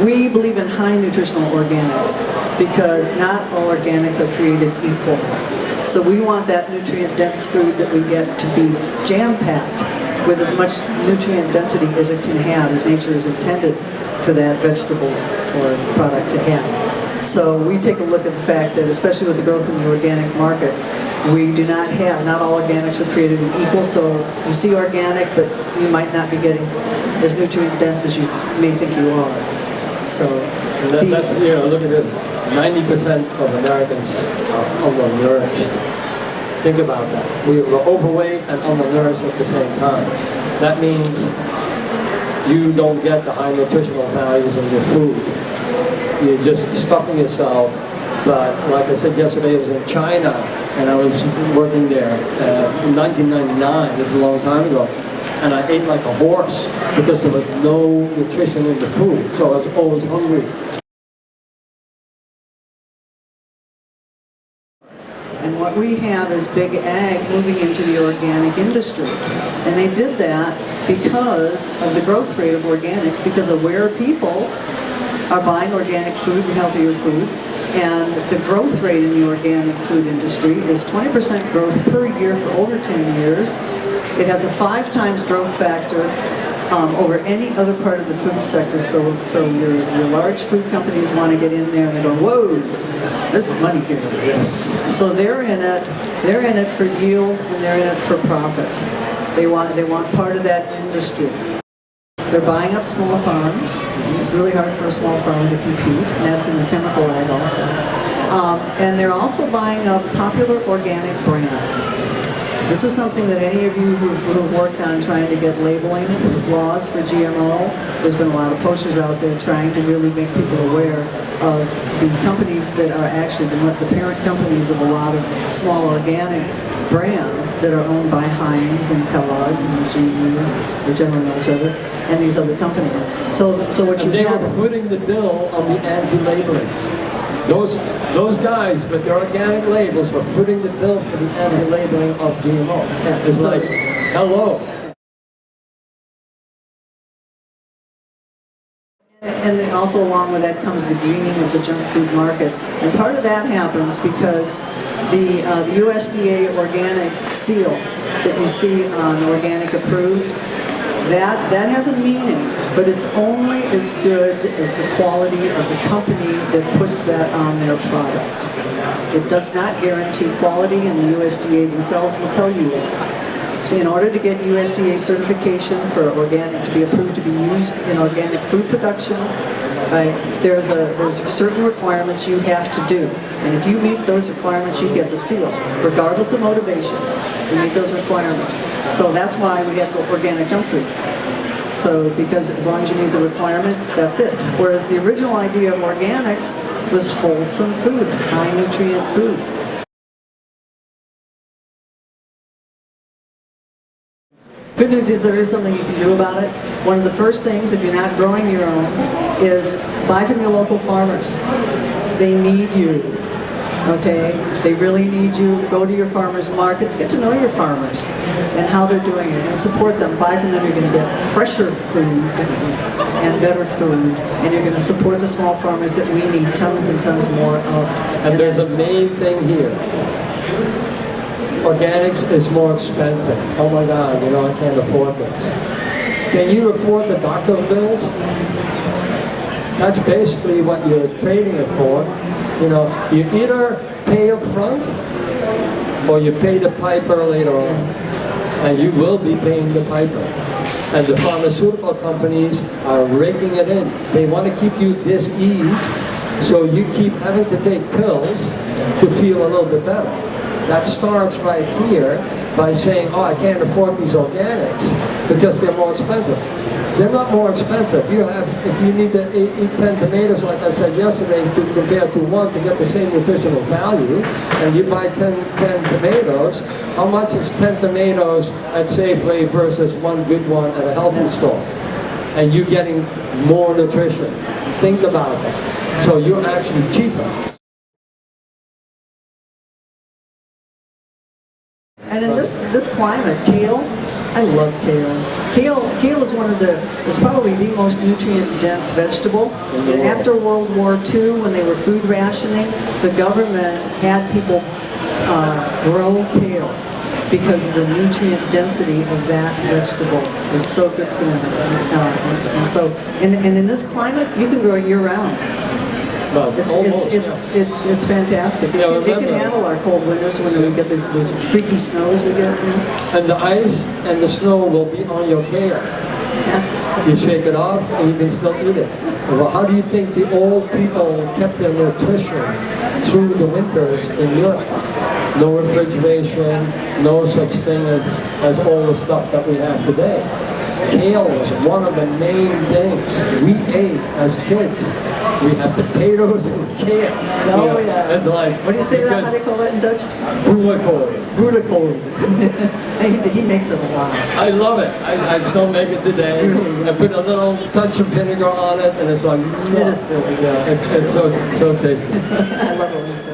We believe in high nutritional organics because not all organics are created equal. So we want that nutrient-dense food that we get to be jam-packed with as much nutrient density as it can have, as nature is intended for that vegetable or product to have. So we take a look at the fact that, especially with the growth in the organic market, we do not have, not all organics are created equal, so you see organic, but you might not be getting as nutrient dense as you may think you are. So that's, you know, look at this, 90% of Americans are undernourished. Think about that. We were overweight and undernourished at the same time. That means you don't get the high nutritional values in your food. You're just stuffing yourself. But like I said yesterday, I was in China and I was working there in 1999, this is a long time ago, and I ate like a horse because there was no nutrition in the food, so I was always hungry. And what we have is big ag moving into the organic industry. And they did that because of the growth rate of organics, because aware people are buying organic food and healthier food. And the growth rate in the organic food industry is 20% growth per year for over 10 years. It has a 5 times growth factor over any other part of the food sector. So your large food companies want to get in there and they go, whoa, there's some money here. Yes. So they're in it for yield and they're in it for profit. They want part of that industry. They're buying up small farms. It's really hard for a small farmer to compete, and that's in the chemical ag also. And they're also buying up popular organic brands. This is something that any of you who've worked on trying to get labeling laws for GMO, there's been a lot of posters out there trying to really make people aware of the companies that are actually the parent companies of a lot of small organic brands that are owned by Heinz and Kellogg's and GE, or General Mills rather, and these other companies. So what you they have were is footing the bill on the anti-labeling. Those guys with their organic labels were footing the bill for the anti-labeling of GMO. Yeah, it's so like, hello. And also along with that comes the greening of the junk food market. And part of that happens because the USDA organic seal that you see on organic approved, that has a meaning, but it's only as good as the quality of the company that puts that on their product. It does not guarantee quality, and the USDA themselves will tell you that. So in order to get USDA certification for organic to be approved to be used in organic food production, there's certain requirements you have to do. And if you meet those requirements, you get the seal, regardless of motivation. You meet those requirements. So that's why we have organic junk food. So because as long as you meet the requirements, that's it. Whereas the original idea of organics was wholesome food, high nutrient food. Good news is there is something you can do about it. One of the first things, if you're not growing your own, is buy from your local farmers. They need you, okay? They really need you. Go to your farmers markets, get to know your farmers and how they're doing it, and support them. Buy from them, you're going to get fresher food and better food, and you're going to support the small farmers that we need tons and tons more of. And there's a main thing here. Organics is more expensive. Oh my God, you know, I can't afford this. Can you afford the doctor bills? That's basically what you're trading it for. You know, you either pay up front or you pay the piper later on. And you will be paying the piper. And the pharmaceutical companies are raking it in. They want to keep you diseased, so you keep having to take pills to feel a little bit better. That starts right here by saying, oh, I can't afford these organics because they're more expensive. They're not more expensive. If you need to eat 10 tomatoes, like I said yesterday, to compare to 1 to get the same nutritional value, and you buy 10 tomatoes, how much is 10 tomatoes at Safeway versus 1 good one at a health food store? And you're getting more nutrition. Think about that. So you're actually cheaper. And in this climate, kale, I love kale. Kale is is probably the most nutrient-dense vegetable. And after World War II, when they were food rationing, the government had people grow kale because the nutrient density of that vegetable is so good for them. And in this climate, you can grow it year-round. Well, It's fantastic. It can handle our cold winters when we get those freaky snows we get. And the ice and the snow will be on your kale. Yeah. You shake it off and you can still eat it. Well, how do you think the old people kept their nutrition through the winters in Europe? No refrigeration, no such thing as all the stuff that we have today. Kale was one of the main things we ate as kids. We had potatoes and kale. Oh, yeah. It's like, what do you say that? How do you call that in Dutch? Boerkool. Boerkool. He makes it a lot. I love it. I still make it today. It's really good. I put a little touch of vinegar on it, and it's like, It is really good. yeah, it's so tasty. I love it.